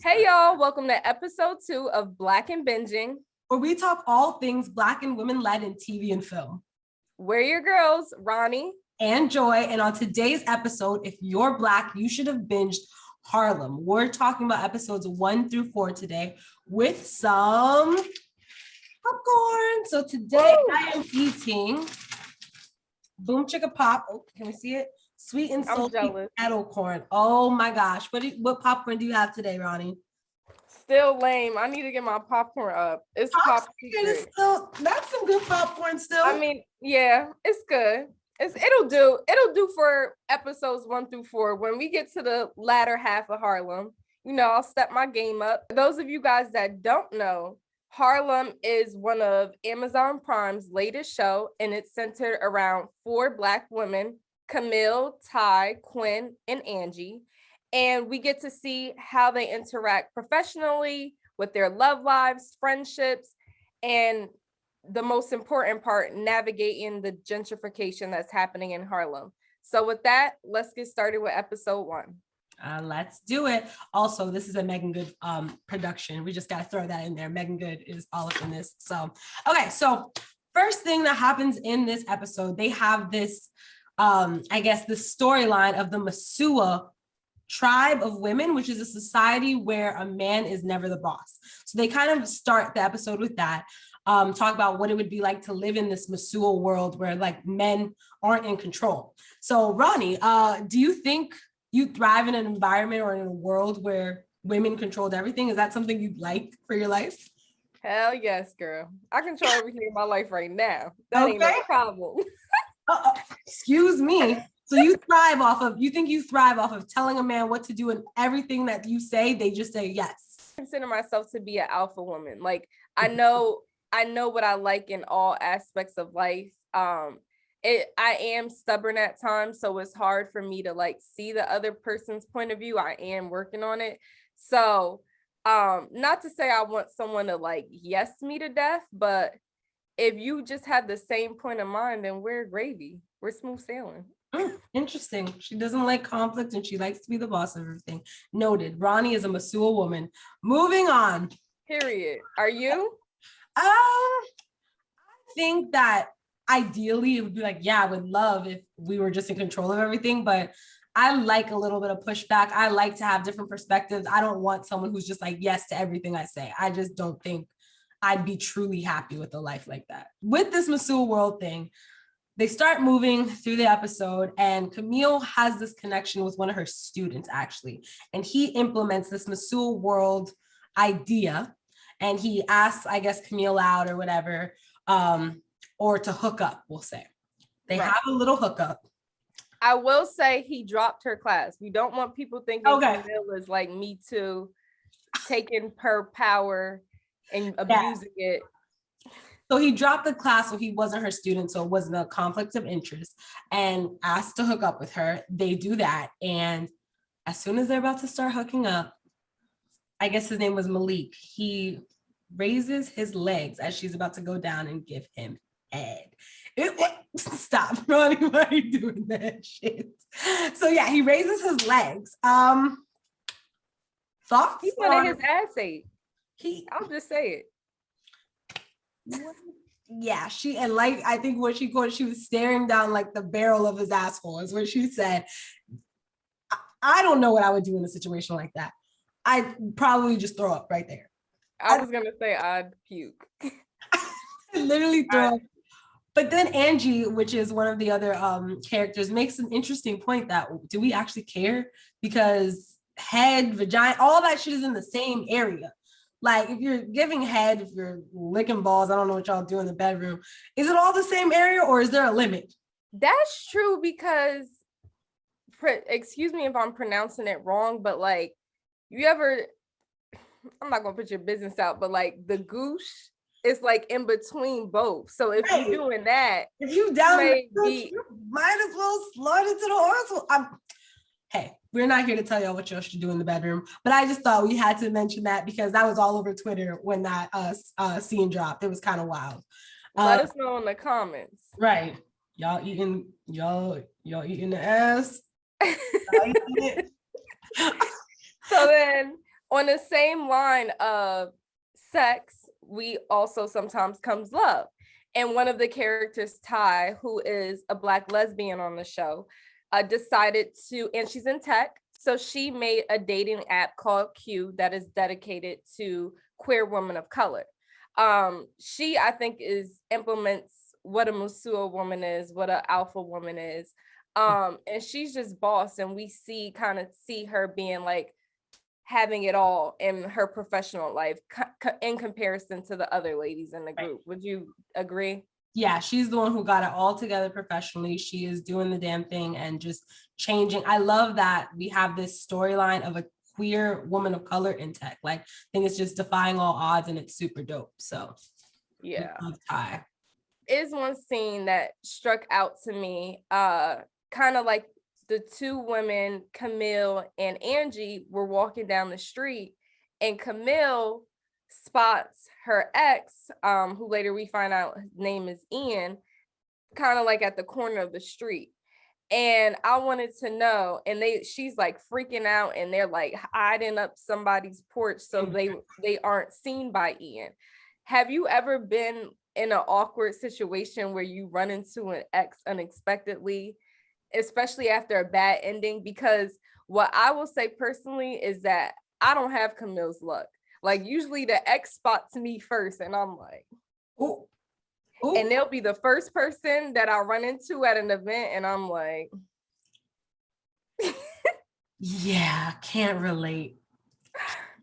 Hey y'all, welcome to episode 2 of Black and Binging, where we talk all things Black and women-led in TV and film. We're your girls, Ronnie and Joy, and on today's episode, if you're Black, you should have binged Harlem. We're talking about episodes 1 through 4 today with some popcorn. So today I am eating Boom Chicka Pop. Oh, can we see it? Sweet and salty kettle corn. Oh my gosh. What popcorn do you have today, Ronnie? Still lame. I need to get my popcorn up. It's pop secret. That's some good popcorn still. I mean, yeah, it's good. It'll do for episodes 1 through 4. When we get to the latter half of Harlem, I'll step my game up. Those of you guys that don't know, Harlem is one of Amazon Prime's latest show, and it's centered around 4 Black women, Camille, Ty, Quinn, and Angie. And we get to see how they interact professionally with their love lives, friendships, and the most important part, navigating the gentrification that's happening in Harlem. So with that, let's get started with episode 1. Let's do it. Also, this is a Megan Good production. We just got to throw that in there. Megan Good is all up in this. So, okay. So first thing that happens in this episode, they have this, the storyline of the Masua tribe of women, which is a society where a man is never the boss. So they kind of start the episode with that. Talk about what it would be like to live in this Masua world where like men aren't in control. So Ronnie, do you think you thrive in an environment or in a world where women controlled everything? Is that something you'd like for your life? Hell yes, girl. I control everything in my life right now. That ain't no problem. Excuse me. So you thrive off of telling a man what to do, and everything that you say, they just say yes. I consider myself to be an alpha woman. Like I know what I like in all aspects of life. I am stubborn at times, so it's hard for me to like see the other person's point of view. I am working on it. So not to say I want someone to like yes me to death, but if you just have the same point of mind, then we're gravy. We're smooth sailing. Interesting. She doesn't like conflict and she likes to be the boss of everything. Noted. Ronnie is a Masua woman. Moving on. Period. Are you? I think that ideally it would be like, yeah, I would love if we were just in control of everything, but I like a little bit of pushback. I like to have different perspectives. I don't want someone who's just like yes to everything I say. I just don't think I'd be truly happy with a life like that. With this Masua world thing, they start moving through the episode, and Camille has this connection with one of her students, actually, and he implements this Masua world idea, and he asks, I guess, Camille out or whatever, or to hook up, we'll say. They have a little hookup. I will say he dropped her class. We don't want people thinking Camille is like Me Too, taking her power and abusing it. So he dropped the class, so he wasn't her student, so it wasn't a conflict of interest, and asked to hook up with her. They do that, and as soon as they're about to start hooking up, I guess his name was Malik, he raises his legs as she's about to go down and give him head. Stop, Ronnie, why are you doing that shit? So yeah, he raises his legs. Thoughts? He wanted his ass ate. I'll just say it. Yeah, I think what she called, she was staring down like the barrel of his asshole is what she said. I don't know what I would do in a situation like that. I'd probably just throw up right there. I was gonna say I'd puke. Literally throw up. But then Angie, which is one of the other characters, makes an interesting point that do we actually care? Because head, vagina, all that shit is in the same area. Like if you're giving head, if you're licking balls, I don't know what y'all do in the bedroom. Is it all the same area or is there a limit? That's true because, excuse me if I'm pronouncing it wrong, but like I'm not gonna put your business out, but like the goosh is like in between both. So if you're doing that, if you down, you might as well slide into the horizontal. Hey, we're not here to tell y'all what y'all should do in the bedroom, but I just thought we had to mention that because that was all over Twitter when that scene dropped. It was kind of wild. Let us know in the comments. Right. Y'all eating the ass. So then On the same line of sex, we also sometimes comes love. And one of the characters, Ty, who is a Black lesbian on the show, decided to, and she's in tech, so she made a dating app called Q that is dedicated to queer women of color. She, I think, implements what a Musua woman is, what an alpha woman is. And she's just boss, and we see her being like having it all in her professional life in comparison to the other ladies in the group. Would you agree? Yeah, she's the one who got it all together professionally. She is doing the damn thing and just changing. I love that we have this storyline of a queer woman of color in tech. Like, I think it's just defying all odds and it's super dope. So yeah, Ty is one scene that struck out to me, kind of like the two women, Camille and Angie, were walking down the street, and Camille spots her ex, who later we find out his name is Ian, kind of like at the corner of the street. And I wanted to know, and she's like freaking out, and they're like hiding up somebody's porch so they aren't seen by Ian. Have you ever been in an awkward situation where you run into an ex unexpectedly, especially after a bad ending? Because what I will say personally is that I don't have Camille's luck. Like, usually the ex spots me first, and I'm like, ooh. And they'll be the first person that I run into at an event, and I'm like, yeah, can't relate.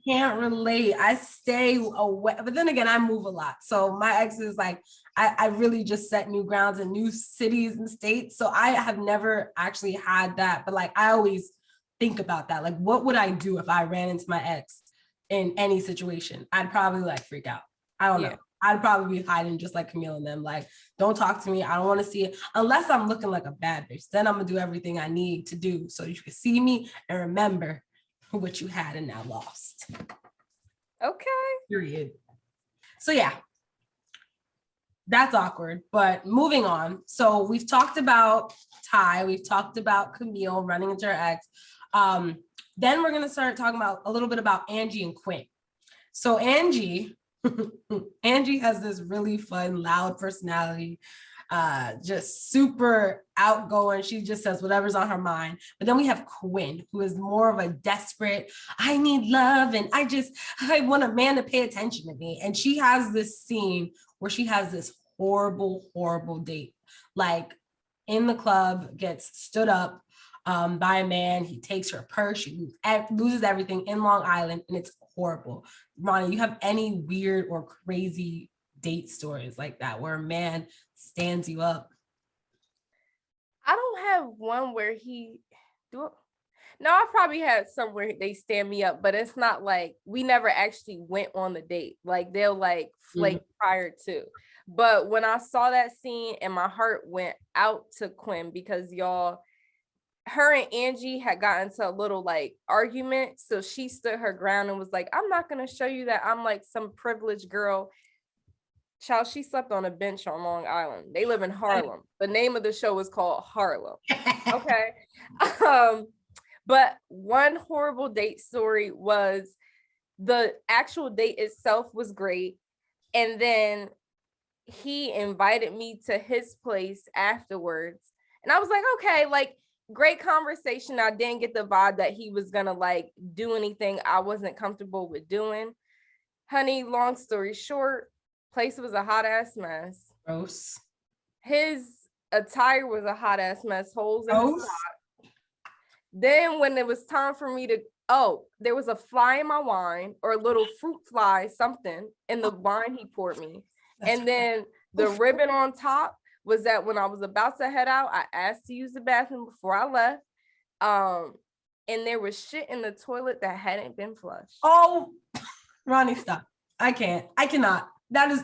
I stay away, but then again, I move a lot. So my ex is like, I really just set new grounds in new cities and states. So I have never actually had that, but like, I always think about that. Like, what would I do if I ran into my ex in any situation? I'd probably like freak out. I don't know. I'd probably be hiding just like Camille and them. Like, don't talk to me. I don't want to see it unless I'm looking like a bad bitch. Then I'm gonna do everything I need to do so you can see me and remember what you had and now lost. Okay. Period. So yeah, that's awkward, but moving on. So we've talked about Ty, we've talked about Camille running into her ex. Then we're gonna start talking about a little bit about Angie and Quinn. So Angie has this really fun, loud personality, just super outgoing. She just says whatever's on her mind. But then we have Quinn, who is more of a desperate, I need love, and I want a man to pay attention to me. And she has this scene where she has this horrible date. Like, in the club, gets stood up by a man. He takes her purse. She loses everything in Long Island, and it's horrible. Ronnie, you have any weird or crazy date stories like that where a man stands you up? I don't have one where no, I probably had some where they stand me up, but it's not like we never actually went on the date. Like, they'll like flake prior to. But when I saw that scene, and my heart went out to Quinn, because her and Angie had gotten into a little like argument. So she stood her ground and was like, I'm not going to show you that I'm like some privileged girl. Child, she slept on a bench on Long Island. They live in Harlem. The name of the show is called Harlem. Okay. But one horrible date story was, the actual date itself was great. And then he invited me to his place afterwards. And I was like, okay, like, great conversation. I didn't get the vibe that he was gonna like do anything I wasn't comfortable with doing. Honey, long story short, place was a hot ass mess. Gross. His attire was a hot ass mess. Holes in his sock. Then when it was time for me to, there was a fly in my wine, or a little fruit fly, something in the wine he poured me. And then the ribbon on top was that when I was about to head out, I asked to use the bathroom before I left. And there was shit in the toilet that hadn't been flushed. Oh, Ronnie, stop. I cannot. That is.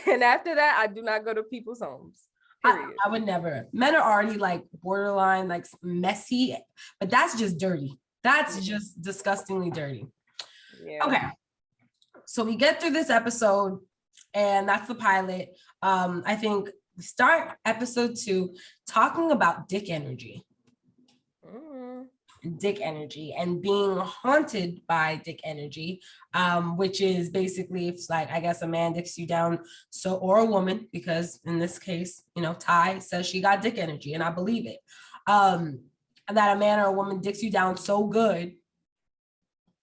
And after that, I do not go to people's homes. I would never. Men are already like borderline, like messy, but that's just dirty. That's just disgustingly dirty. Yeah. Okay. So we get through this episode, and that's the pilot. I think we start episode 2 talking about dick energy. dick energy and being haunted by dick energy, which is basically, it's like, I guess a man dicks you down, so, or a woman, because in this case, you know, Ty says she got dick energy, and I believe it. That a man or a woman dicks you down so good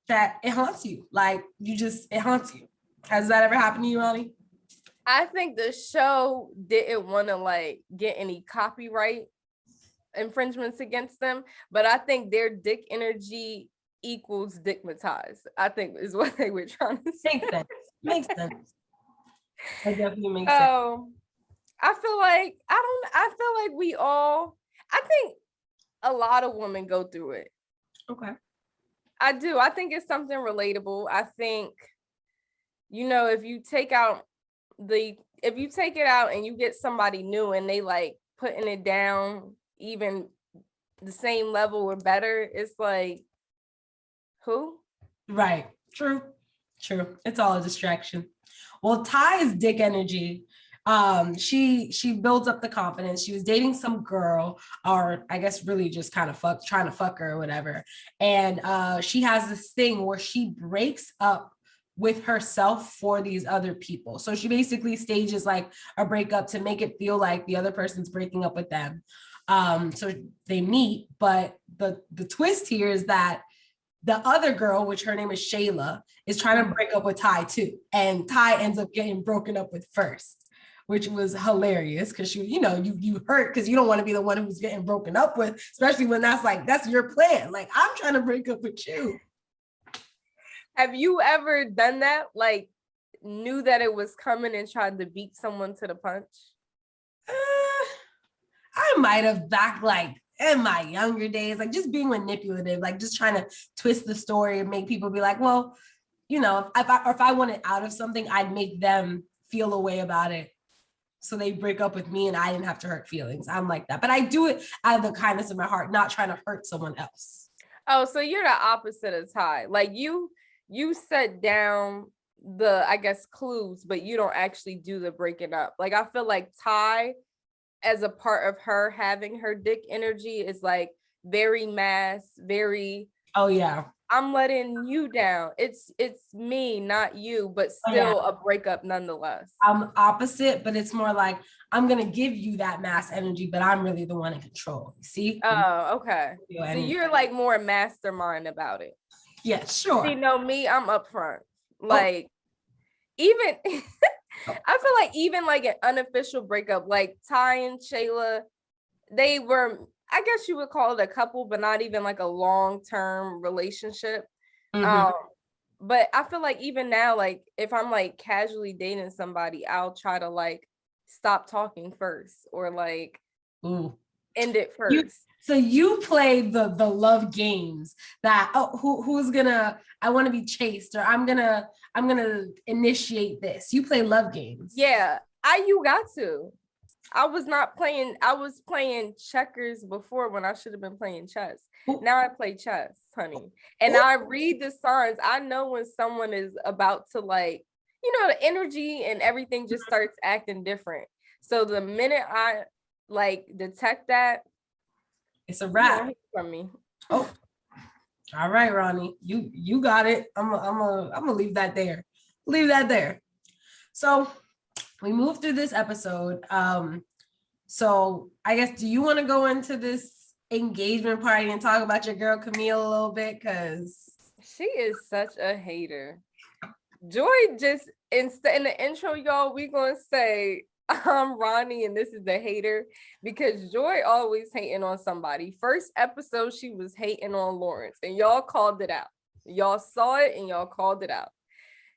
that it haunts you. Like, it haunts you. Has that ever happened to you, Ronnie? I think the show didn't want to like get any copyright infringements against them, but I think their dick energy equals dickmatized, I think is what they were trying to say. Makes sense. Makes sense. That definitely makes sense. So I feel like we all, I think a lot of women go through it. Okay. I do. I think it's something relatable. I think, you know, if you take it out and you get somebody new and they like putting it down even the same level or better, it's like, who? Right. True. It's all a distraction. Well, Ty's dick energy, she builds up the confidence. She was dating some girl, or I guess really just kind of trying to fuck her or whatever. And she has this thing where she breaks up with herself for these other people. So she basically stages like a breakup to make it feel like the other person's breaking up with them. So they meet, but the twist here is that the other girl, which her name is Shayla, is trying to break up with Ty too. And Ty ends up getting broken up with first, which was hilarious because you hurt because you don't want to be the one who's getting broken up with, especially when that's your plan. Like, I'm trying to break up with you. Have you ever done that? Like, knew that it was coming and tried to beat someone to the punch? I might have back like in my younger days, like just being manipulative, like just trying to twist the story and make people be like, well, you know, if I wanted out of something, I'd make them feel a way about it. So they break up with me and I didn't have to hurt feelings. I'm like that. But I do it out of the kindness of my heart, not trying to hurt someone else. Oh, so you're the opposite of Ty. Like you set down the, I guess, clues, but you don't actually do the breaking up. Like, I feel like Ty, as a part of her having her dick energy, is like very very, oh yeah, I'm letting you down. It's me, not you, but still a breakup nonetheless. I'm opposite, but it's more like I'm gonna give you that mass energy, but I'm really the one in control. See? Oh, okay. So you're like more mastermind about it. Yeah, sure. You know me, I'm upfront. Like, even I feel like even like an unofficial breakup, like Ty and Shayla, they were, I guess you would call it a couple, but not even like a long-term relationship. Mm-hmm. But I feel like even now, like if I'm like casually dating somebody, I'll try to like stop talking first, or like end it first. So you play the love games that, who's gonna, I want to be chased, or I'm gonna initiate this. You play love games. Yeah, you got to. I was playing checkers before when I should have been playing chess. Ooh. Now I play chess, honey. And I read the signs. I know when someone is about to, like, you know, the energy and everything just starts acting different. So the minute I like detect that, it's a wrap from me. Oh, all right, Ronnie, you got it. I'm gonna leave that there. Leave that there. So we moved through this episode. So I guess, do you want to go into this engagement party and talk about your girl Camille a little bit? Because she is such a hater. Joy just in the intro, y'all, we gonna say I'm Ronnie and this is the hater, because Joy always hating on somebody. First episode, she was hating on Lawrence, and y'all called it out. Y'all saw it and y'all called it out.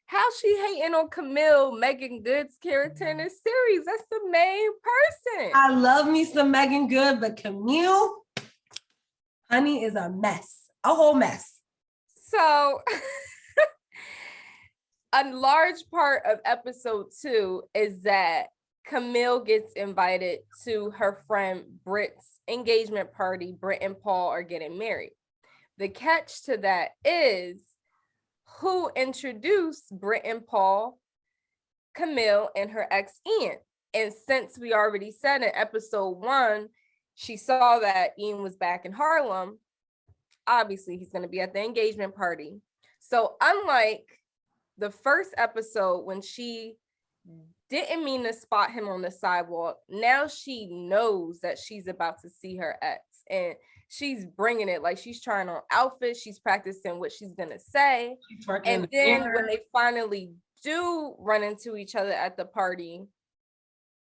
How she hating on Camille, Megan Good's character in this series? That's the main person. I love me some Megan Good, but Camille, honey, is a mess, a whole mess. So a large part of episode 2 is that Camille gets invited to her friend Britt's engagement party. Britt and Paul are getting married. The catch to that is, who introduced Britt and Paul? Camille and her ex Ian. And since we already said in episode 1, she saw that Ian was back in Harlem, obviously he's going to be at the engagement party. So unlike the first episode when she didn't mean to spot him on the sidewalk, now she knows that she's about to see her ex, and she's bringing it. Like, she's trying on outfits, she's practicing what she's gonna say, and then when they finally do run into each other at the party,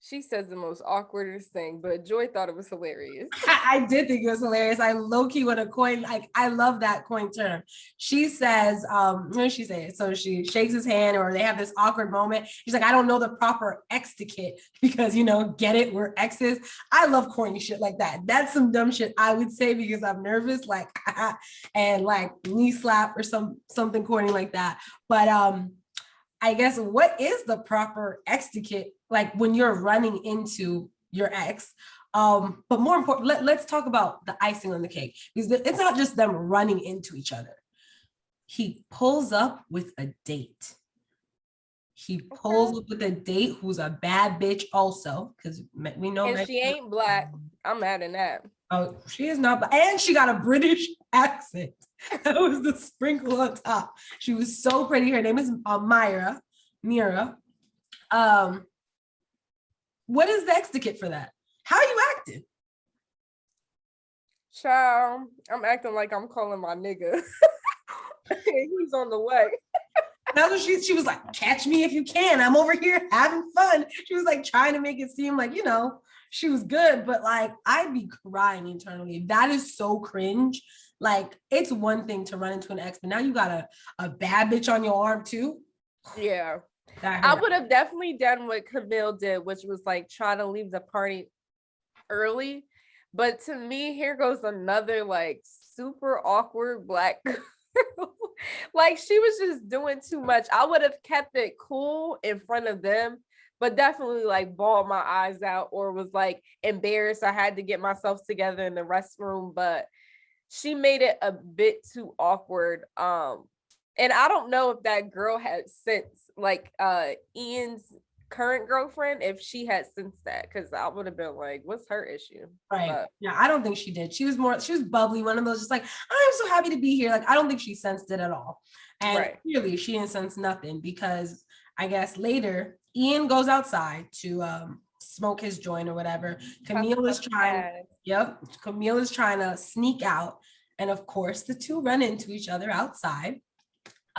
she says the most awkwardest thing, but Joy thought it was hilarious. I did think it was hilarious. I low-key with a coin, like, I love that coin term. She says, what did she say? So she shakes his hand, or they have this awkward moment. She's like, I don't know the proper etiquette because, get it, we're exes. I love corny shit like that. That's some dumb shit I would say because I'm nervous, like, and like knee slap or something corny like that. But I guess what is the proper etiquette like when you're running into your ex? But more important, let's talk about the icing on the cake, because it's not just them running into each other. He pulls up with a date. He pulls up with a date who's a bad bitch also, because we know. And she ain't Black. I'm mad at that. Oh, she is not, and she got a British accent. That was the sprinkle on top. She was so pretty. Her name is Mira. What is the etiquette for that? How are you acting? Child, I'm acting like I'm calling my nigga. He's on the way. That's what she was like, catch me if you can. I'm over here having fun. She was like trying to make it seem like, she was good, but like I'd be crying internally. That is so cringe. Like, it's one thing to run into an ex, but now you got a bad bitch on your arm too. Yeah. I would have definitely done what Camille did, which was like try to leave the party early. But to me, here goes another like super awkward Black girl. Like, she was just doing too much. I would have kept it cool in front of them, but definitely like bawled my eyes out or was like embarrassed. I had to get myself together in the restroom, but she made it a bit too awkward. And I don't know if that girl had since, like, Ian's current girlfriend, if she had sensed that, because I would have been like, what's her issue? Right. But yeah, I don't think she did. She was bubbly, one of those just like, I'm so happy to be here. Like, I don't think she sensed it at all. And clearly she didn't sense nothing, because I guess later Ian goes outside to smoke his joint or whatever. Camille is trying to sneak out. And of course the two run into each other outside.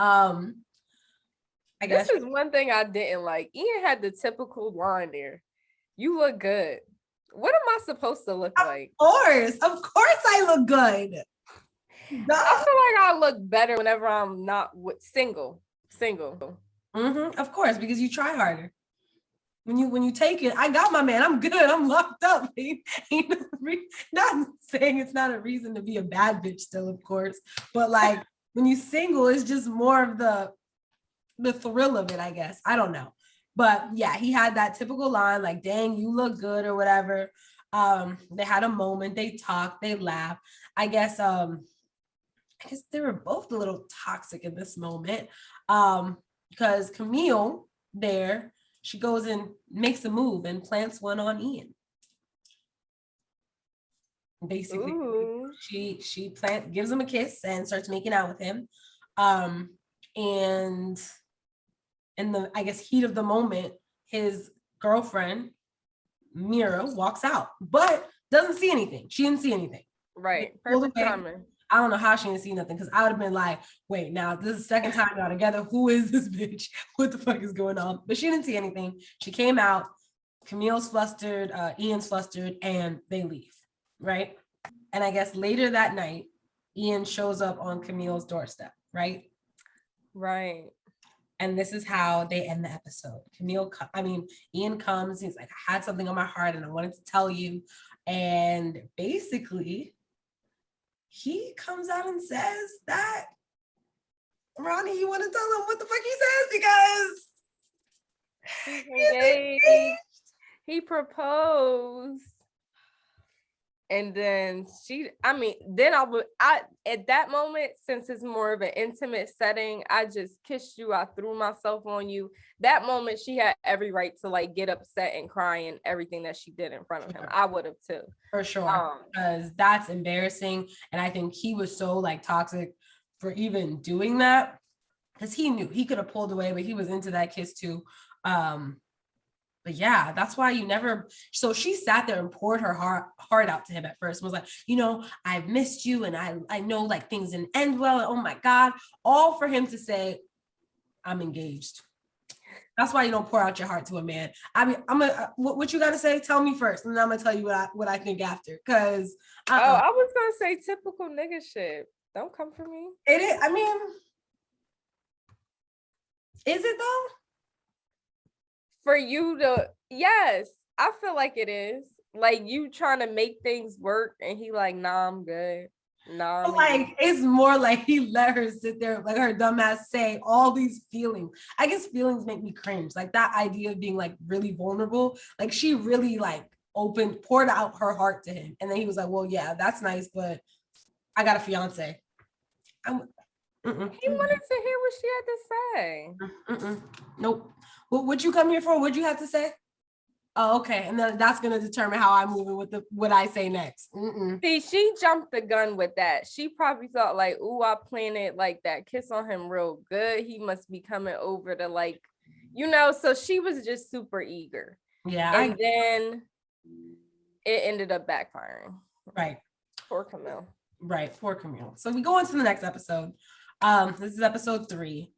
I guess this is one thing I didn't like. Ian had the typical line there. You look good. What am I supposed to look like? Of course I look good. I feel like I look better whenever I'm not single. Of course, because you try harder. When you take it, I got my man. I'm good. I'm locked up. Not saying it's not a reason to be a bad bitch still, of course. But like when you single, it's just more of the thrill of it, I guess. I don't know. But yeah, he had that typical line like, dang, you look good or whatever. They had a moment, they talked, they laughed. I guess they were both a little toxic in this moment. Because Camille there, she goes and makes a move and plants one on Ian. Basically, ooh. she gives him a kiss and starts making out with him. And in the, I guess, heat of the moment, his girlfriend, Mira, walks out, but doesn't see anything. She didn't see anything. Right. Perfect timing. I don't know how she didn't see nothing, because I would have been like, wait, now this is the second time y'all together. Who is this bitch? What the fuck is going on? But she didn't see anything. She came out. Camille's flustered, Ian's flustered, and they leave, right? And I guess later that night, Ian shows up on Camille's doorstep, right? Right. And this is how they end the episode. Ian comes, he's like, I had something on my heart and I wanted to tell you. And basically, he comes out and says that, Ronnie, you want to tell him what the fuck he says? Because he proposed. And then then I at that moment, since it's more of an intimate setting, I just kissed you, I threw myself on you. That moment, she had every right to like get upset and cry and everything that she did in front of him. I would have too. For sure. Because that's embarrassing. And I think he was so like toxic for even doing that. Because he knew he could have pulled away, but he was into that kiss too. But yeah, that's why you never. So she sat there and poured her heart out to him at first. Was like, I've missed you, and I know like things didn't end well. And oh my God, all for him to say, I'm engaged. That's why you don't pour out your heart to a man. I mean, what you got to say? Tell me first, and then I'm gonna tell you what I think after. Because I was gonna say typical nigga shit. Don't come for me. It is. I mean, is it though? For you to, yes, I feel like it is. Like you trying to make things work, and he like, nah, I'm good. Nah, like it's more like he let her sit there, like her dumbass say all these feelings. I guess feelings make me cringe. Like that idea of being like really vulnerable. Like she really like poured out her heart to him, and then he was like, "Well, yeah, that's nice, but I got a fiance." He wanted to hear what she had to say. Nope. What you come here for? What'd you have to say? Oh, okay. And then that's gonna determine how I move with what I say next. See, she jumped the gun with that. She probably thought like, "Ooh, I planted like that kiss on him real good. He must be coming over to like, So she was just super eager. Yeah. And then it ended up backfiring. Right. Poor Camille. Right. Poor Camille. So we go on to the next episode. This is episode 3.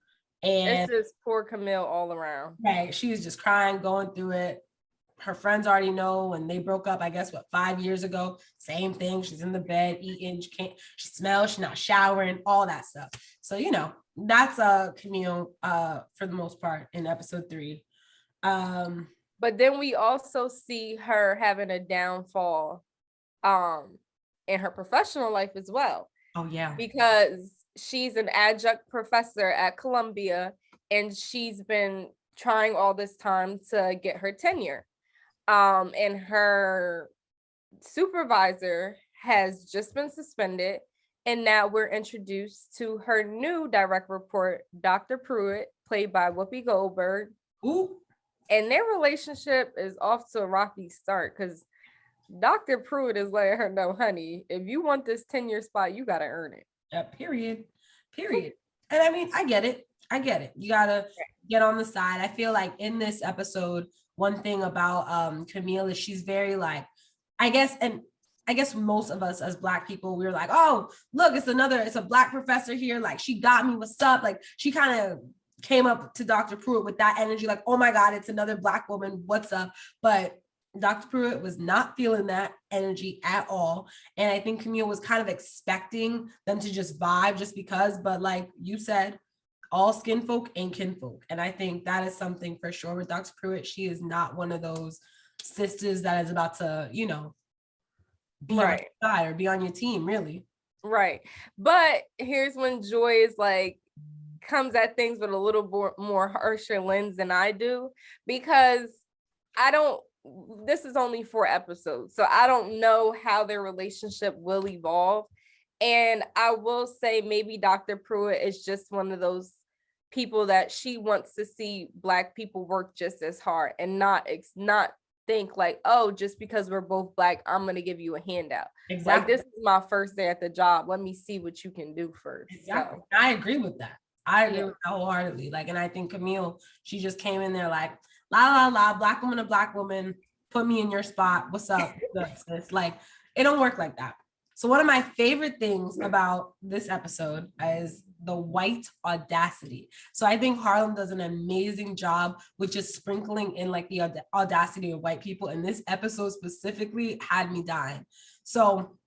And it's just poor Camille all around. Right. She was just crying, going through it. Her friends already know when they broke up, I guess, 5 years ago, same thing. She's in the bed eating. She smells, she's not showering, all that stuff. So, that's Camille for the most part in episode 3. But then we also see her having a downfall in her professional life as well. Oh, yeah. Because she's an adjunct professor at Columbia, and she's been trying all this time to get her tenure. And her supervisor has just been suspended, and now we're introduced to her new direct report, Dr. Pruitt, played by Whoopi Goldberg. Ooh. And their relationship is off to a rocky start because Dr. Pruitt is letting her know, honey, if you want this tenure spot, you got to earn it. Yeah, period. And I mean, I get it. You got to get on the side. I feel like in this episode, one thing about Camille is she's very like, I guess most of us as Black people, we were like, oh, look, it's a Black professor here. Like, she got me, what's up? Like, she kind of came up to Dr. Pruitt with that energy, like, oh my God, it's another Black woman, what's up? But Dr. Pruitt was not feeling that energy at all. And I think Camille was kind of expecting them to just vibe just because, but like you said, all skin folk ain't kinfolk. And I think that is something for sure with Dr. Pruitt. She is not one of those sisters that is about to, be on your side or be on your team, really. Right. But here's when Joy is like, comes at things with a little more harsher lens than I do, because this is only 4 episodes, so I don't know how their relationship will evolve. And I will say maybe Dr. Pruitt is just one of those people that she wants to see Black people work just as hard and not think like, oh, just because we're both Black, I'm going to give you a handout. Exactly. Like, this is my first day at the job. Let me see what you can do first. Exactly. So. I agree with that. I agree with that wholeheartedly. Like, and I think Camille, she just came in there like, la, la, la, Black woman to Black woman, put me in your spot. What's up? Like, it don't work like that. So one of my favorite things about this episode is the white audacity. So I think Harlem does an amazing job with just sprinkling in like the audacity of white people. And this episode specifically had me dying. So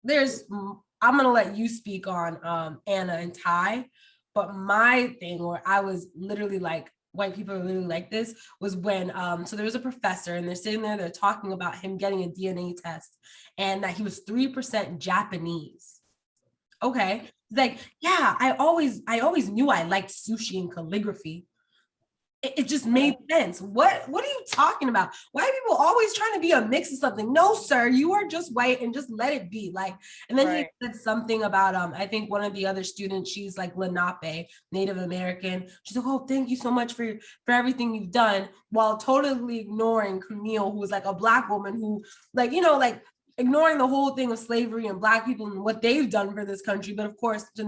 I'm going to let you speak on Anna and Ty, but my thing where I was literally like, white people are literally like this was when, so there was a professor and they're sitting there, they're talking about him getting a DNA test and that he was 3% Japanese. Okay. Like, yeah, I always knew I liked sushi and calligraphy. it just made sense. What are you talking about? White people always trying to be a mix of something. No, sir, you are just white and just let it be. Like, and then he said something about I think one of the other students, she's like Lenape, Native American. She's like, oh, thank you so much for everything you've done, while totally ignoring Camille, who was like a Black woman who, like, you know, like ignoring the whole thing of slavery and Black people and what they've done for this country. But of course, the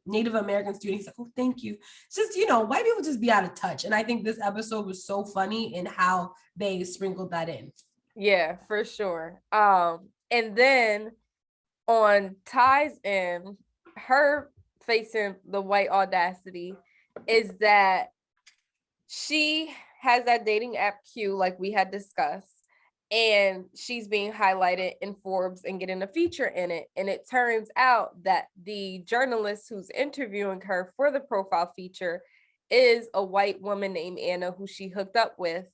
Native American student, he's like, oh, thank you. It's just, you know, white people just be out of touch. And I think this episode was so funny in how they sprinkled that in. Yeah, for sure. And then on Ty's end, her facing the white audacity is that she has that dating app Q, like we had discussed, and she's being highlighted in Forbes and getting a feature in it. And it turns out that the journalist who's interviewing her for the profile feature is a white woman named Anna, who she hooked up with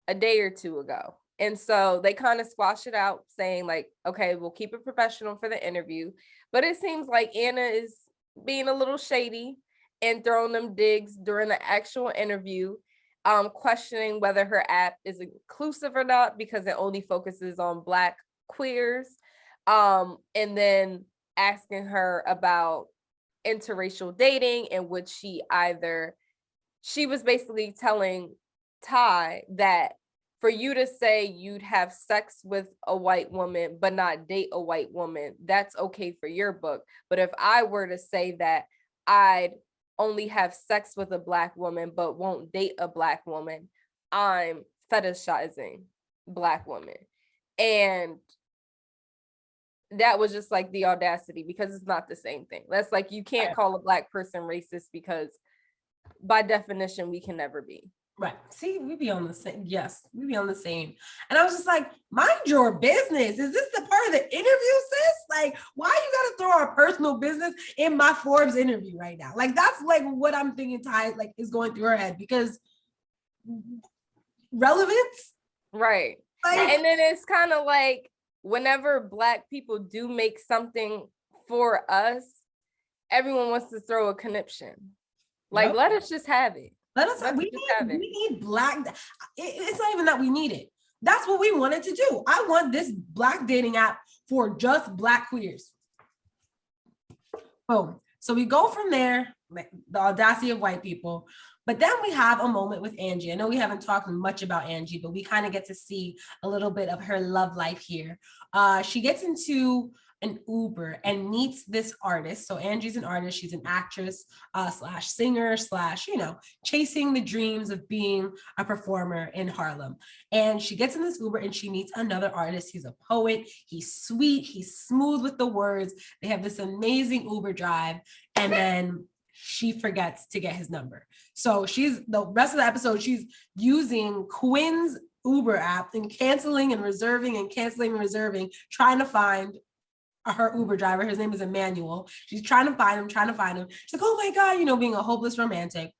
a day or two ago. And so they kind of squash it out, saying like, okay, we'll keep it professional for the interview. But it seems like Anna is being a little shady and throwing them digs during the actual interview, questioning whether her app is inclusive or not because it only focuses on Black queers, and then asking her about interracial dating, in which she was basically telling Ty that for you to say you'd have sex with a white woman but not date a white woman, that's okay for your book. But if I were to say that I'd only have sex with a Black woman but won't date a Black woman, I'm fetishizing Black women. And that was just like the audacity, because it's not the same thing. That's like, you can't call a Black person racist, because by definition we can never be. Right. See, we be on the same. Yes, we be on the same. And I was just like, mind your business. Is this the part of the interview, sis? Like, why you got to throw our personal business in my Forbes interview right now? Like, that's like what I'm thinking Ty like is going through her head, because relevance. Right. Like, and then it's kind of like, whenever Black people do make something for us, everyone wants to throw a conniption. Like, let us just have it. We need Black. It's not even that we need it. That's what we wanted to do. I want this Black dating app for just Black queers. Boom. So we go from there, the audacity of white people. But then we have a moment with Angie. I know we haven't talked much about Angie, but we kind of get to see a little bit of her love life here. She gets into an Uber and meets this artist. So Angie's an artist. She's an actress slash singer slash, you know, chasing the dreams of being a performer in Harlem. And she gets in this Uber and she meets another artist. He's a poet. He's sweet. He's smooth with the words. They have this amazing Uber drive. And then she forgets to get his number. So the rest of the episode, she's using Quinn's Uber app and canceling and reserving and canceling and reserving, trying to find her Uber driver. His name is Emmanuel. She's trying to find him. She's like, oh my God, you know, being a hopeless romantic.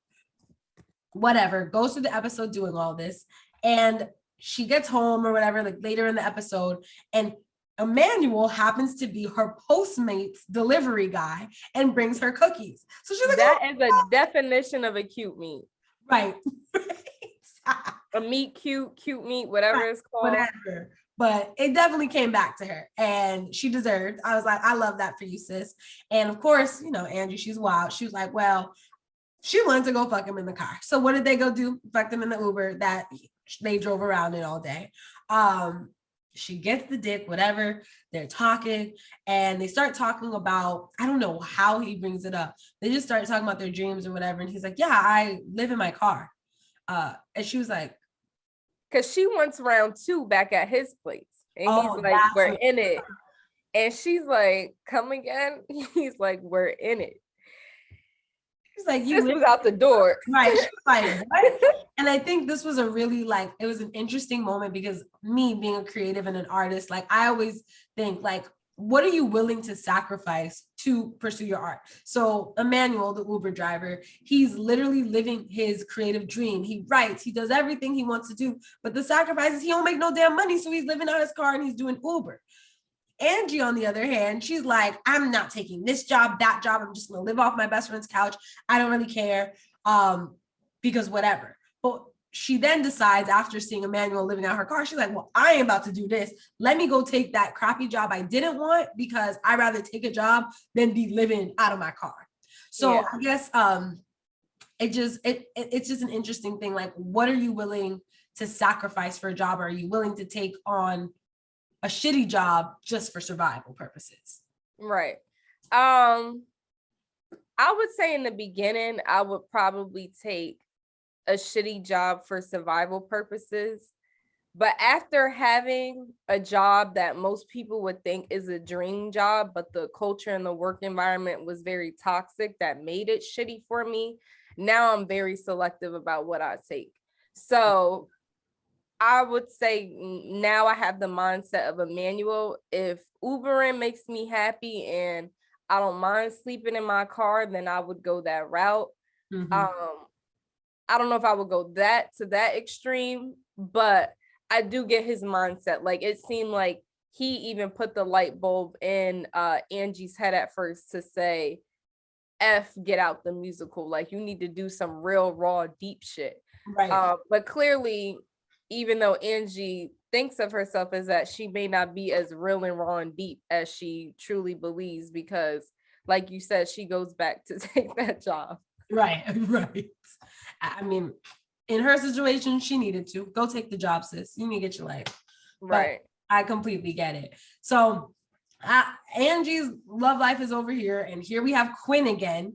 Whatever. Goes through the episode doing all this. And she gets home or whatever, like later in the episode, and Emmanuel happens to be her Postmates delivery guy and brings her cookies. So she's like, that is a definition of a cute meat. Right. A meat cute meat, whatever it's called. Whatever. But it definitely came back to her and she deserved. I was like, I love that for you, sis. And of course, you know, Angie, she's wild. She was like, well, she wanted to go fuck him in the car. So what did they go do? Fuck them in the Uber that they drove around in all day. She gets the dick, whatever. They're talking and they start talking about, I don't know how he brings it up. They just start talking about their dreams or whatever. And he's like, yeah, I live in my car. And she was like, because she wants round 2 back at his place. And he's like, we're in it. And she's like, come again? He's like, we're in it. He's like, this was out the door. Right. She was like, what? And I think this was a really like, it was an interesting moment because me being a creative and an artist, like I always think like, what are you willing to sacrifice to pursue your art? So Emmanuel, the Uber driver, he's literally living his creative dream. He writes, he does everything he wants to do, but the sacrifice is he don't make no damn money. So he's living out his car and he's doing Uber. Angie, on the other hand, she's like, I'm not taking this job, that job. I'm just going to live off my best friend's couch. I don't really care. because whatever. But she then decides, after seeing Emmanuel living out her car, she's like, well, I ain't about to do this. Let me go take that crappy job I didn't want, because I'd rather take a job than be living out of my car. So I guess it's just an interesting thing. Like, what are you willing to sacrifice for a job? Or are you willing to take on a shitty job just for survival purposes? Right. I would say in the beginning, I would probably take a shitty job for survival purposes. But after having a job that most people would think is a dream job, but the culture and the work environment was very toxic, that made it shitty for me, now I'm very selective about what I take. So I would say now I have the mindset of Emmanuel. If Ubering makes me happy and I don't mind sleeping in my car, then I would go that route. I don't know if I would go to that extreme, but I do get his mindset. Like, it seemed like he even put the light bulb in Angie's head at first to say, F, get out the musical. Like, you need to do some real raw, deep shit. Right. But clearly, even though Angie thinks of herself as that, she may not be as real and raw and deep as she truly believes, because, like you said, she goes back to take that job. Right. I mean, in her situation, she needed to go take the job, sis. You need to get your life. Right. But I completely get it. So Angie's love life is over here, and here we have Quinn again.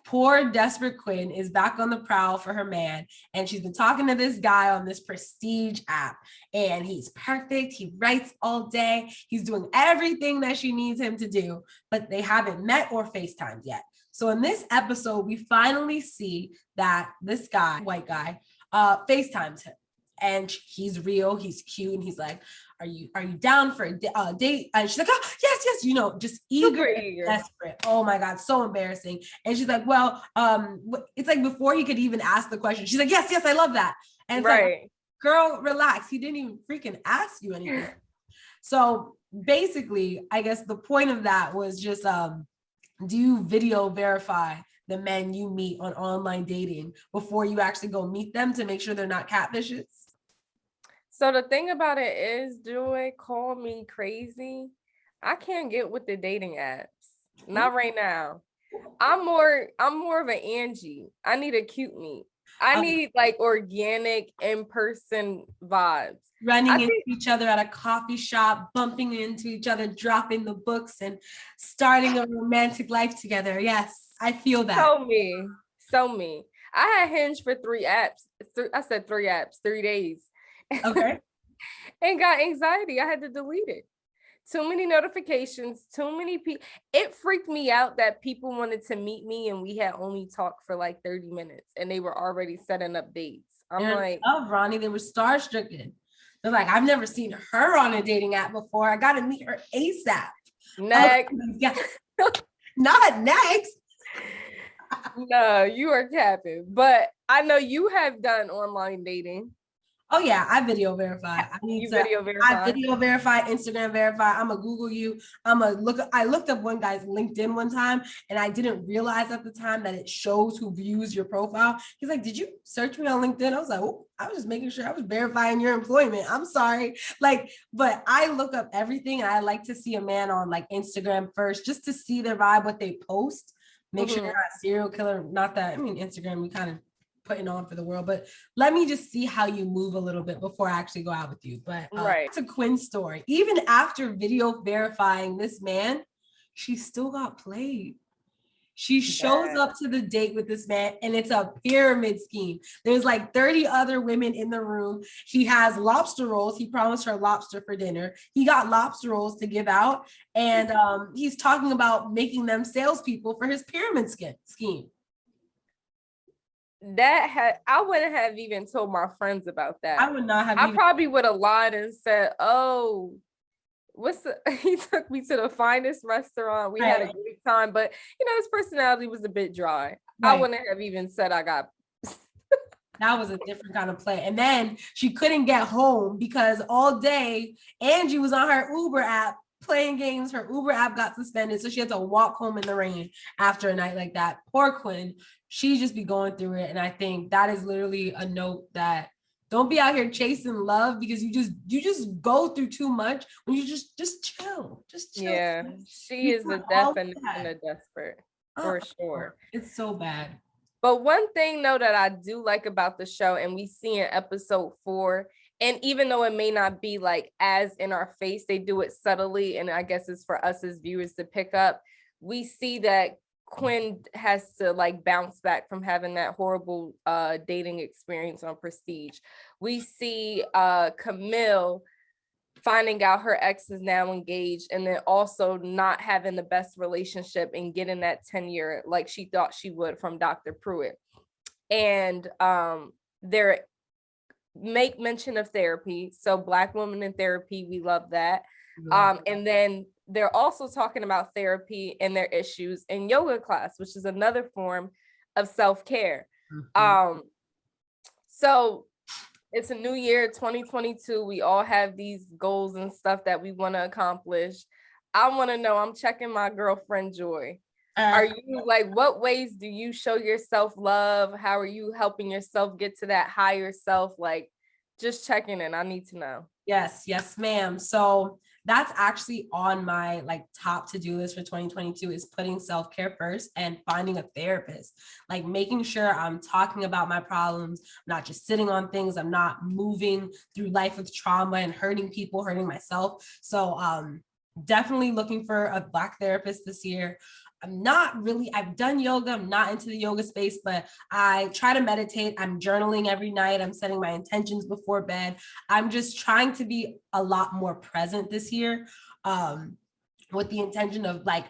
Poor desperate Quinn is back on the prowl for her man, and she's been talking to this guy on this Prestige app, and he's perfect. He writes all day. He's doing everything that she needs him to do, but they haven't met or FaceTimed yet. So in this episode, we finally see that this guy, white guy, FaceTimes him, and he's real, he's cute, and he's like, are you down for a date? And she's like, oh, yes, you know, just eager and desperate. Oh my God, so embarrassing. And she's like, well, it's like before he could even ask the question, she's like, yes, I love that. And it's like, girl, relax. He didn't even freaking ask you anything. So basically, I guess the point of that was just, do you video verify the men you meet on online dating before you actually go meet them to make sure they're not catfishes? So the thing about it is, Joy, call me crazy, I can't get with the dating apps. Not right now. I'm more of an Angie. I need a cute meet. I need like organic in-person vibes. Running into each other at a coffee shop, bumping into each other, dropping the books, and starting a romantic life together. Yes, I feel that. So me. I had Hinge for 3 apps. I said 3 apps, 3 days. Okay. And got anxiety. I had to delete it. Too many notifications, too many people. It freaked me out that people wanted to meet me and we had only talked for like 30 minutes and they were already setting up dates. I'm like, oh, Ronnie, they were starstruck. They're like, I've never seen her on a dating app before. I got to meet her ASAP. Next. Oh, not next. No, you are capping. But I know you have done online dating. Oh yeah, I video verify. I video verify, Instagram verify. I'm gonna Google you. I looked up one guy's LinkedIn one time, and I didn't realize at the time that it shows who views your profile. He's like, "Did you search me on LinkedIn?" I was like, "Oh, I was just making sure I was verifying your employment. I'm sorry." Like, but I look up everything, and I like to see a man on like Instagram first, just to see their vibe, what they post. Make sure they're not a serial killer. Not that, I mean, Instagram, we kind of putting on for the world, but let me just see how you move a little bit before I actually go out with you. But it's a Quinn story. Even after video verifying this man, she still got played. She shows up to the date with this man, and it's a pyramid scheme. There's like 30 other women in the room. He has lobster rolls. He promised her lobster for dinner. He got lobster rolls to give out, and he's talking about making them salespeople for his pyramid scheme. I wouldn't have even told my friends about that. I would not have. I probably would have lied and said, "Oh, he took me to the finest restaurant. We had a great time, but his personality was a bit dry." Right. I wouldn't have even said I got. That was a different kind of play. And then she couldn't get home because all day Angie was on her Uber app playing games. Her Uber app got suspended, so she had to walk home in the rain after a night like that. Poor Quinn. she just be going through it. And I think that is literally a note that don't be out here chasing love, because you just go through too much when you just chill. Just chill. Yeah, she You is the got all definition that. of desperate, for sure. It's so bad. But one thing though that I do like about the show, and we see in episode 4, and even though it may not be like as in our face, they do it subtly, and I guess it's for us as viewers to pick up. We see that Quinn has to like bounce back from having that horrible dating experience on Prestige. We see Camille finding out her ex is now engaged, and then also not having the best relationship and getting that tenure like she thought she would from Dr. Pruitt. And they're make mention of therapy. So Black women in therapy, we love that. And then they're also talking about therapy and their issues in yoga class, which is another form of self-care. So it's a new year, 2022. We all have these goals and stuff that we want to accomplish. I want to know, I'm checking my girlfriend Joy. Are you like, what ways do you show yourself love? How are you helping yourself get to that higher self? Like, just checking in. I need to know. Yes, ma'am. So that's actually on my like top to-do list for 2022 is putting self-care first and finding a therapist, like making sure I'm talking about my problems, not just sitting on things. I'm not moving through life with trauma and hurting people, hurting myself. So definitely looking for a Black therapist this year. I've done yoga. I'm not into the yoga space, but I try to meditate. I'm journaling every night. I'm setting my intentions before bed. I'm just trying to be a lot more present this year, with the intention of like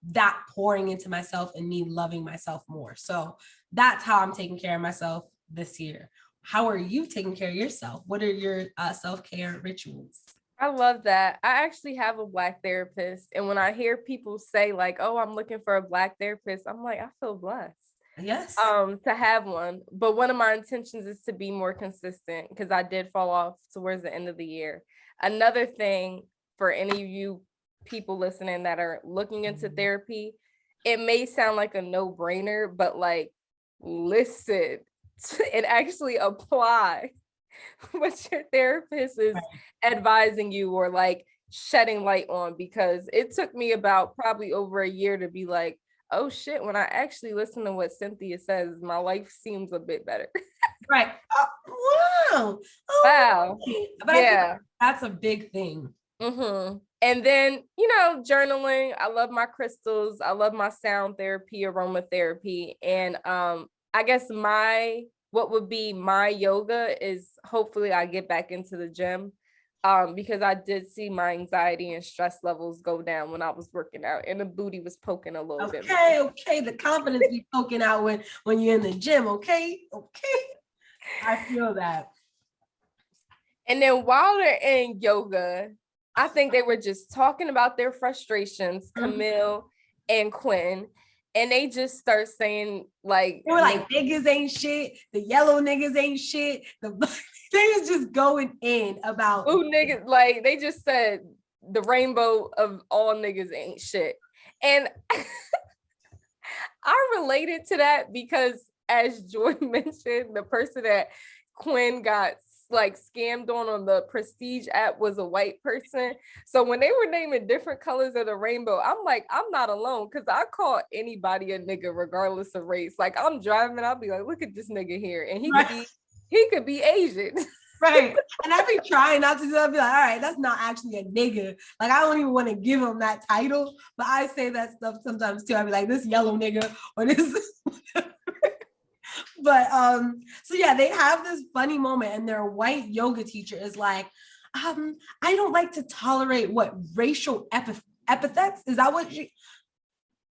that pouring into myself and me loving myself more. So that's how I'm taking care of myself this year. How are you taking care of yourself? What are your self-care rituals? I love that. I actually have a Black therapist. And when I hear people say like, oh, I'm looking for a Black therapist, I'm like, I feel blessed. Yes. To have one. But one of my intentions is to be more consistent, because I did fall off towards the end of the year. Another thing for any of you people listening that are looking into therapy, it may sound like a no-brainer, but like, listen and actually apply what your therapist is advising you or like shedding light on, because it took me about probably over a year to be like, oh shit, when I actually listen to what Cynthia says, my life seems a bit better. Right. Wow. Wow. But yeah, I think that's a big thing. And then, journaling. I love my crystals. I love my sound therapy, aromatherapy. And I guess what would be my yoga is hopefully I get back into the gym, because I did see my anxiety and stress levels go down when I was working out, and the booty was poking a little bit. Okay. The confidence be poking out when you're in the gym. Okay. I feel that. And then while they're in yoga, I think they were just talking about their frustrations, Camille and Quinn. And they just start saying like, they were like, niggas ain't shit. The yellow niggas ain't shit. They was just going in about ooh, niggas. Like they just said the rainbow of all niggas ain't shit. And I related to that because, as Joy mentioned, the person that Quinn got like scammed on the Prestige app was a white person. So when they were naming different colors of the rainbow, I'm like, I'm not alone, because I call anybody a nigga regardless of race. Like I'm driving, I'll be like, look at this nigga here, and he could be Asian. Right. And I be trying not to do that. I'll be like, all right, that's not actually a nigga. Like I don't even want to give him that title, but I say that stuff sometimes too. I'll be like, this yellow nigga or this. But so yeah, they have this funny moment, and their white yoga teacher is like, I don't like to tolerate what racial epithets. Is that what they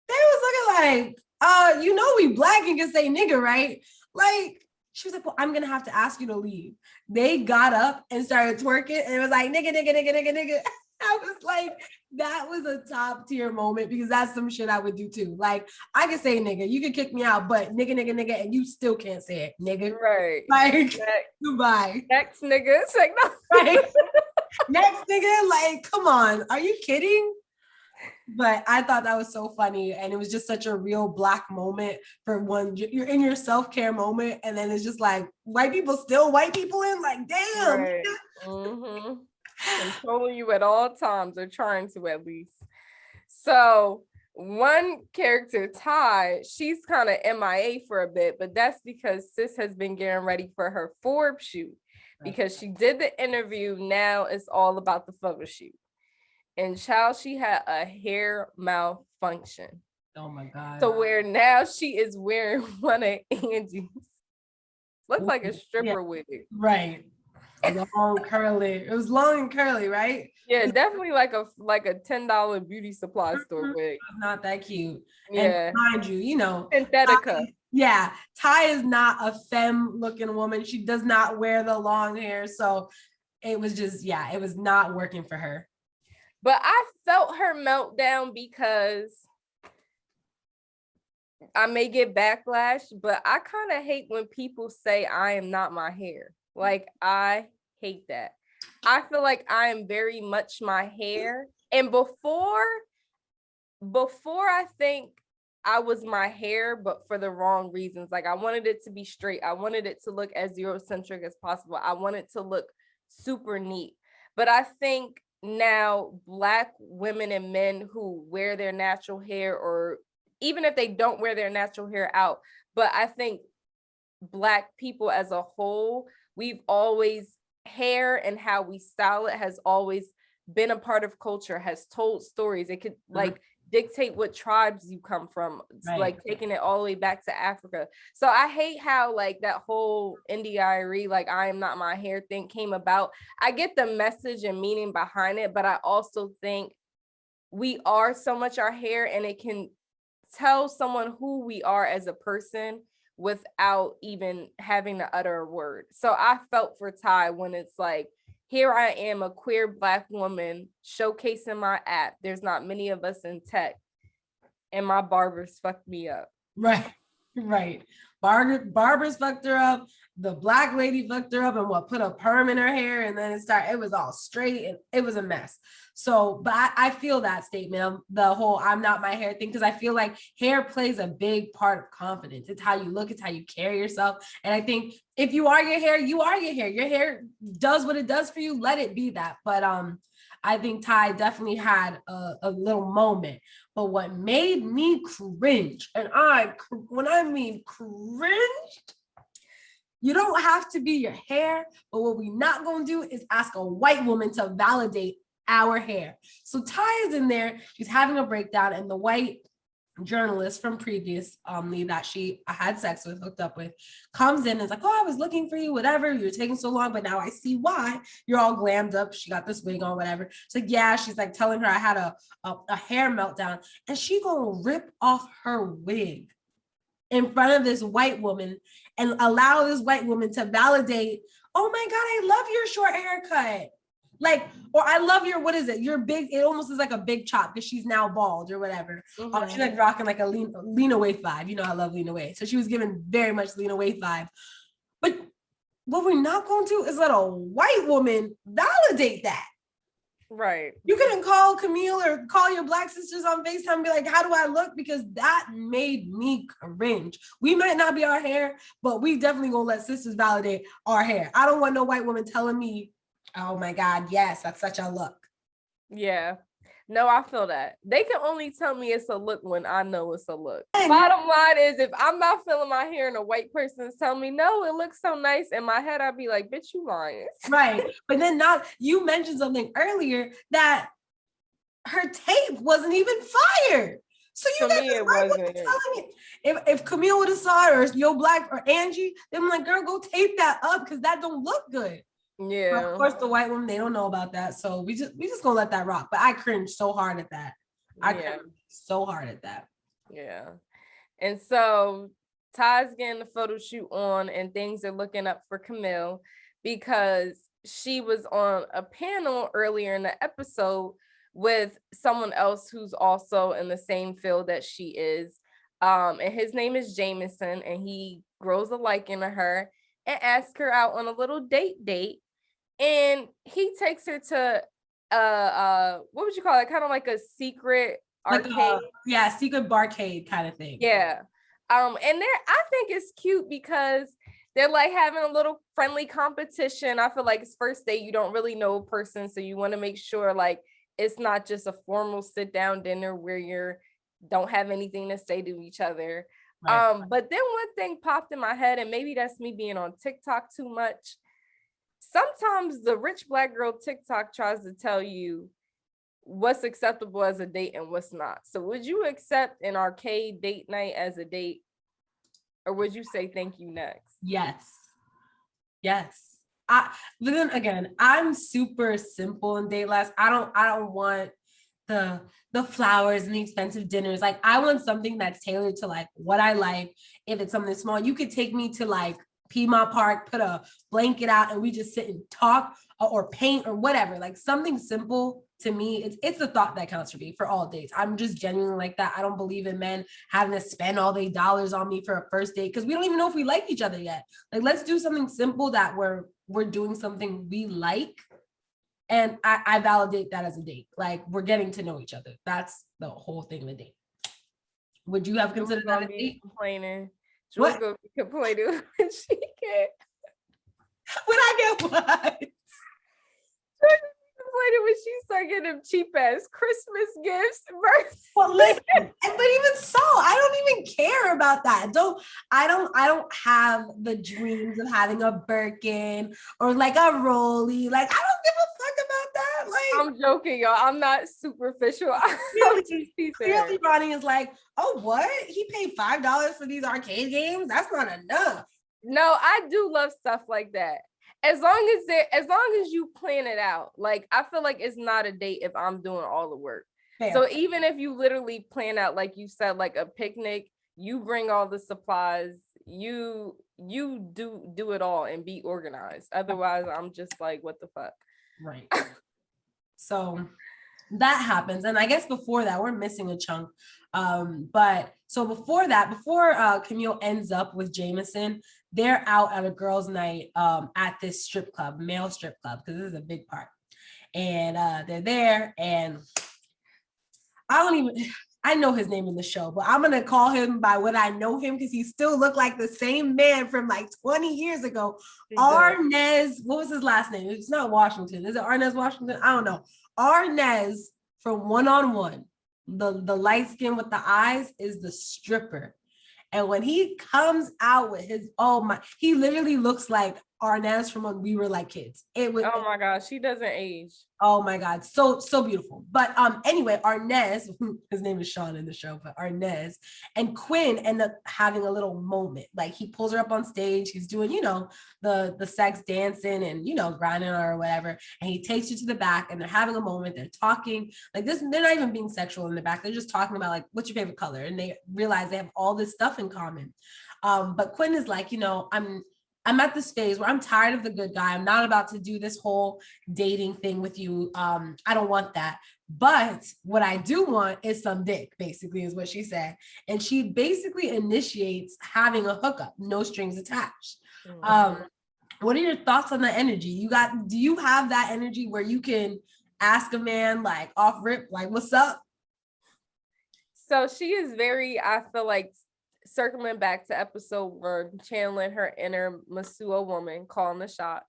was looking like? We Black and can say nigga, right? Like she was like, well, I'm gonna have to ask you to leave. They got up and started twerking, and it was like nigga. I was like, that was a top tier moment, because that's some shit I would do too. Like I could say nigga, you could kick me out, but nigga, and you still can't say it, nigga. Right. Like goodbye. Next nigga. It's like no. Right. Next nigga, like, come on, are you kidding? But I thought that was so funny. And it was just such a real Black moment for one. You're in your self-care moment. And then it's just like white people still white people in, like, damn. Right. Controlling you at all times, or trying to at least. So one character, Ty, she's kind of MIA for a bit, but that's because sis has been getting ready for her Forbes shoot, because she did the interview. Now it's all about the photo shoot. And child, she had a hair malfunction. Oh my God. So where now she is wearing one of Angie's, looks like a stripper wig. Right. Long curly. It was long and curly, right? Yeah, definitely like a $10 beauty supply store wig. Not that cute. Yeah. And mind you, you know, Synthetica. Ty is not a femme looking woman. She does not wear the long hair. So it was just, it was not working for her. But I felt her meltdown because I may get backlash, but I kind of hate when people say I am not my hair. Like, I hate that. I feel like I am very much my hair. And before I think I was my hair, but for the wrong reasons. Like, I wanted it to be straight. I wanted it to look as Eurocentric as possible. I wanted to look super neat. But I think now Black women and men who wear their natural hair, or even if they don't wear their natural hair out, but I think Black people as a whole, we've always, hair and how we style it has always been a part of culture, has told stories. It could like dictate what tribes you come from, like taking it all the way back to Africa. So I hate how like that whole India.Arie, like I am not my hair thing came about. I get the message and meaning behind it, but I also think we are so much our hair, and it can tell someone who we are as a person without even having to utter a word. So I felt for Ty when it's like, here I am, a queer Black woman showcasing my app. There's not many of us in tech, and my barbers fucked me up. Right. Barbers fucked her up. The Black lady fucked her up and put a perm in her hair, and then it was all straight, and it was a mess. So, but I feel that statement of the whole I'm not my hair thing, because I feel like hair plays a big part of confidence. It's how you look, it's how you carry yourself. And I think if you are your hair, you are your hair. Your hair does what it does for you. Let it be that. But I think Ty definitely had a little moment. But what made me cringe, and when I mean cringed, you don't have to be your hair, but what we not gonna do is ask a white woman to validate our hair. So Ty is in there, she's having a breakdown, and the white journalist from previously that she had sex with, hooked up with, comes in and is like, oh, I was looking for you, whatever, you're taking so long, but now I see why. You're all glammed up, she got this wig on, whatever. It's like, yeah, she's like telling her I had a hair meltdown, and she gonna rip off her wig in front of this white woman and allow this white woman to validate, oh my God, I love your short haircut. Like, or I love your, what is it? Your big, it almost is like a big chop because she's now bald or whatever. She's like rocking like a Lena Waithe vibe. You know, I love Lena Waithe. So she was given very much Lena Waithe vibe. But what we're not going to do is let a white woman validate that. Right. You couldn't call Camille or call your Black sisters on FaceTime and be like, how do I look? Because that made me cringe. We might not be our hair, but we definitely gonna let sisters validate our hair. I don't want no white woman telling me, oh my God, yes, that's such a look. Yeah. No, I feel that. They can only tell me it's a look when I know it's a look. Bottom line is, if I'm not feeling my hair and a white person is telling me, no, it looks so nice, in my head, I'd be like, bitch, you lying. Right. But then you mentioned something earlier that her tape wasn't even fire. So you got this white woman telling me, if Camille would have saw it, or Yo Black or Angie, then I'm like, girl, go tape that up because that don't look good. Yeah. But of course, the white women, they don't know about that. So we just gonna let that rock. But I cringed so hard at that. Cringed so hard at that. Yeah. And so Ty's getting the photo shoot on, and things are looking up for Camille because she was on a panel earlier in the episode with someone else who's also in the same field that she is. And his name is Jameson, and he grows a liking to her and asks her out on a little date. And he takes her to what would you call it? Kind of like a secret Like arcade. secret barcade kind of thing. Yeah. And I think it's cute because they're like having a little friendly competition. I feel like it's first date, you don't really know a person, so you want to make sure like it's not just a formal sit down dinner where you're don't have anything to say to each other. Right. But then one thing popped in my head, and maybe that's me being on TikTok too much. Sometimes the rich Black girl TikTok tries to tell you what's acceptable as a date and what's not. So would you accept an arcade date night as a date, or would you say thank you next? Yes. But then again, I'm super simple in date life. I don't want the flowers and the expensive dinners. Like, I want something that's tailored to like what I like. If it's something small, you could take me to like Piedmont Park, put a blanket out, and we just sit and talk or paint or whatever. Like, something simple to me. It's the thought that counts for me for all dates. I'm just genuinely like that. I don't believe in men having to spend all their dollars on me for a first date because we don't even know if we like each other yet. Like, let's do something simple that we're doing something we like. And I validate that as a date. Like, we're getting to know each other. That's the whole thing of a date. Would you have considered that a date? Complaining. What? Jules gonna be complaining when she can't. Would I get what? Complaining when she start getting them cheap ass Christmas gifts. Well, listen, but even so, I don't even care about that. I don't have the dreams of having a Birkin or like a Rolly. Like, I don't give a fuck about that. Like, I'm joking, y'all. I'm not superficial. Clearly, Ronnie is like, oh, what? He paid $5 for these arcade games? That's not enough. No, I do love stuff like that. As long as you plan it out. Like, I feel like it's not a date if I'm doing all the work. Fair. So even if you literally plan out, like you said, like a picnic, you bring all the supplies, you do it all and be organized. Otherwise, I'm just like, what the fuck? Right. So that happens. And I guess before that, we're missing a chunk. But so before Camille ends up with Jameson, they're out at a girls' night at this strip club, male strip club, because this is a big part. And they're there, and I know his name in the show, but I'm gonna call him by what I know him because he still looked like the same man from like 20 years ago. Arnez, what was his last name? It's not Washington. Is it Arnez Washington? I don't know. Arnez from One on One, the light skin with the eyes, is the stripper. And when he comes out with his, he literally looks like Arnez from when we were like kids. Oh my gosh, she doesn't age. Oh my God, so beautiful. But anyway, Arnez, his name is Sean in the show, but Arnez and Quinn end up having a little moment. Like, he pulls her up on stage, he's doing, the sex dancing and grinding her or whatever, and he takes her to the back and they're having a moment. They're talking like this. They're not even being sexual in the back. They're just talking about like, what's your favorite color? And they realize they have all this stuff in common. But Quinn is like, I'm at this phase where I'm tired of the good guy. I'm not about to do this whole dating thing with you. I don't want that. But what I do want is some dick, basically, is what she said. And she basically initiates having a hookup, no strings attached. Mm-hmm. What are your thoughts on the energy? Do you have that energy where you can ask a man like off rip, like, what's up? So she is very, I feel like, circling back to episode 1, channeling her inner Masua woman, calling the shots.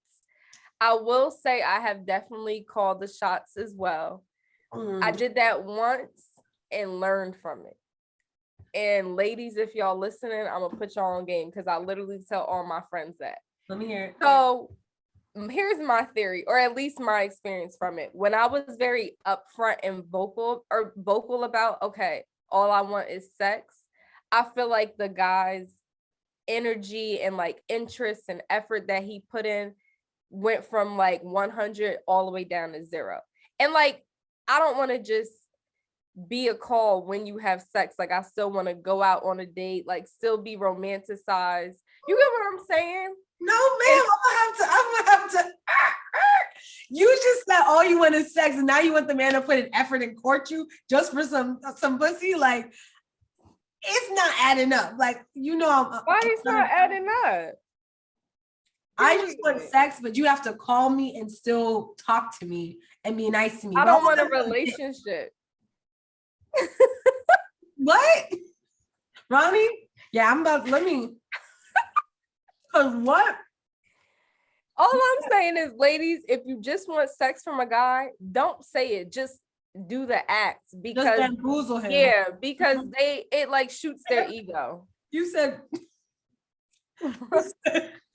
I will say I have definitely called the shots as well. I did that once and learned from it. And ladies, if y'all listening, I'm gonna put y'all on game because I literally tell all my friends that. Let me hear it. So here's my theory, or at least my experience from it. When I was very upfront and vocal about, okay, all I want is sex, I feel like the guy's energy and like interest and effort that he put in went from like 100 all the way down to 0. And like, I don't want to just be a call when you have sex. Like, I still want to go out on a date, like still be romanticized. You get what I'm saying? No, ma'am, I'm gonna have to. You just said all you want is sex, and now you want the man to put an effort and court you just for some pussy. Like, it's not adding up. Like, why it's not adding up? I just want sex, but you have to call me and still talk to me and be nice to me. I don't want a relationship. What? Ronnie? Yeah, let me. Cause what? All I'm saying is, ladies, if you just want sex from a guy, don't say it. Just do the act, because just bamboozle him. Yeah, because it like shoots their ego. You said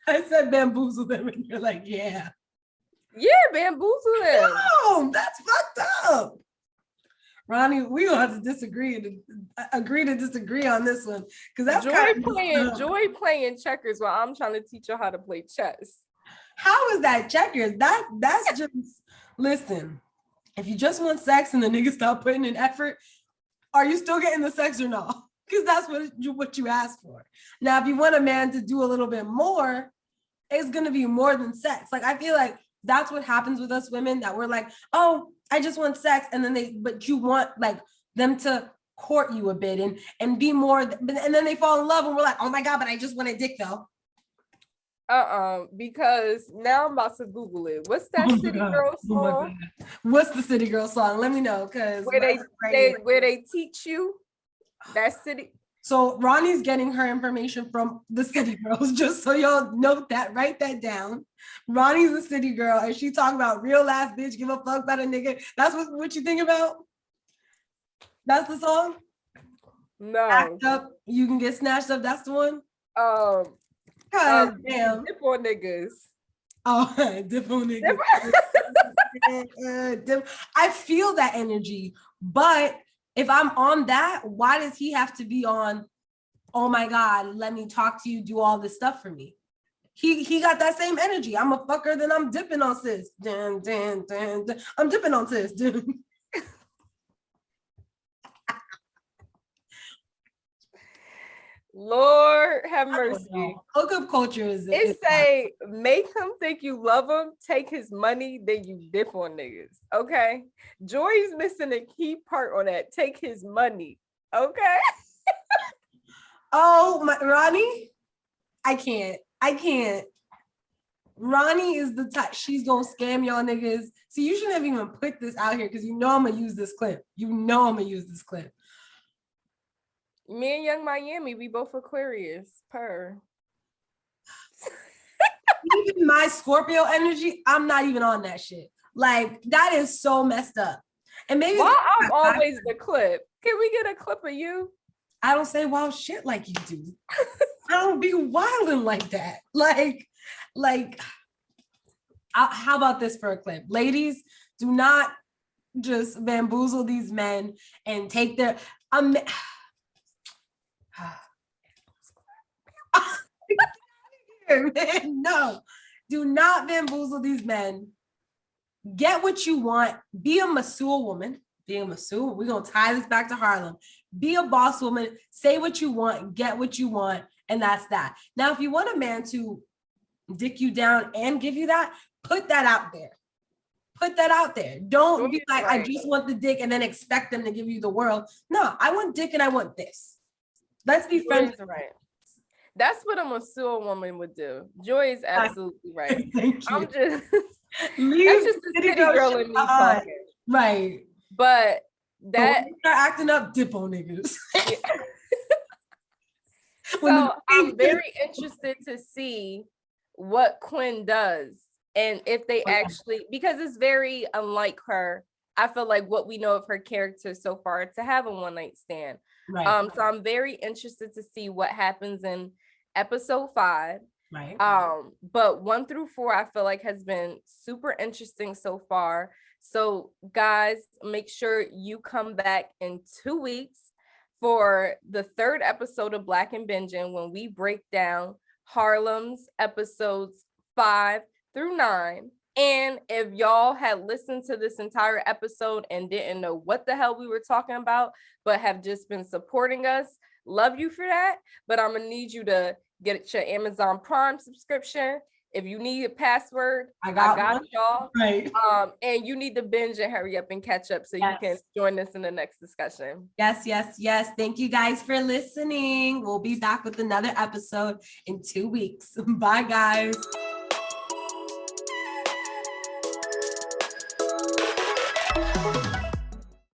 I said bamboozle them, and you're like, yeah. Yeah, bamboozle them. No, that's fucked up. Ronnie, we gonna have to agree to disagree on this one, because that's Joy playing checkers while I'm trying to teach her how to play chess. How is that checkers? That's just listen. If you just want sex and the nigga stop putting in effort, are you still getting the sex or not? Because that's what you asked for. Now, if you want a man to do a little bit more, it's gonna be more than sex. Like, I feel like that's what happens with us women, that we're like, oh, I just want sex, and then but you want like them to court you a bit and be more, and then they fall in love, and we're like, oh my god, but I just want a dick though. Because now I'm about to Google it. What's that City Girl song? What's the City Girl song? Let me know, because where they teach you that city. So Ronnie's getting her information from the City Girls, just so y'all note that, write that down. Ronnie's a City Girl, and she talking about real ass bitch, give a fuck about a nigga. That's what you think about? That's the song? No. Act up, you can get snatched up. That's the one? God damn. Dip on niggas. Oh, dip on niggas. I feel that energy, but if I'm on that, why does he have to be on, oh my God, let me talk to you, do all this stuff for me? He got that same energy. I'm a fucker, then I'm dipping on sis. I'm dipping on sis, dude. Lord have mercy. Hookup culture is it say make him think you love him, take his money, then you dip on niggas. Okay. Joy's missing a key part on that. Take his money. Okay. Oh my Ronnie. I can't. Ronnie is the type, she's gonna scam y'all niggas. See, you shouldn't have even put this out here, because you know I'm gonna use this clip. Me and Young Miami, we both Aquarius. Per. Even my Scorpio energy, I'm not even on that shit. Like, that is so messed up. And maybe I'm always the clip. Can we get a clip of you? I don't say wild shit like you do. I don't be wilding like that. Like, how about this for a clip? Ladies, do not just bamboozle these men and take their no, do not bamboozle these men. Get what you want. Be a masseur woman. We're gonna tie this back to Harlem. Be a boss woman. Say what you want. Get what you want, and that's that. Now, if you want a man to dick you down and give you that, put that out there. Don't be like, I just want the dick and then expect them to give you the world. No, I want dick and I want this. Let's be friends. Right. That's what a masseur woman would do. Joy is absolutely right. Thank you. I'm just that's just the city girl in me talking. Right. But that when you start acting up, dip on niggas. Yeah. So I'm very interested to see what Quinn does, and if they actually, because it's very unlike her. I feel like what we know of her character so far to have a one night stand. Right. So I'm very interested to see what happens in episode 5. Right. But 1 through 4, I feel like has been super interesting so far. So guys, make sure you come back in 2 weeks for the 3rd episode of Black and Bingin', when we break down Harlem's episodes 5 through 9. And if y'all had listened to this entire episode and didn't know what the hell we were talking about, but have just been supporting us, love you for that. But I'm gonna need you to get your Amazon Prime subscription. If you need a password, I got y'all. Right. And you need to binge and hurry up and catch up so you can join us in the next discussion. Yes. Thank you guys for listening. We'll be back with another episode in 2 weeks. Bye, guys.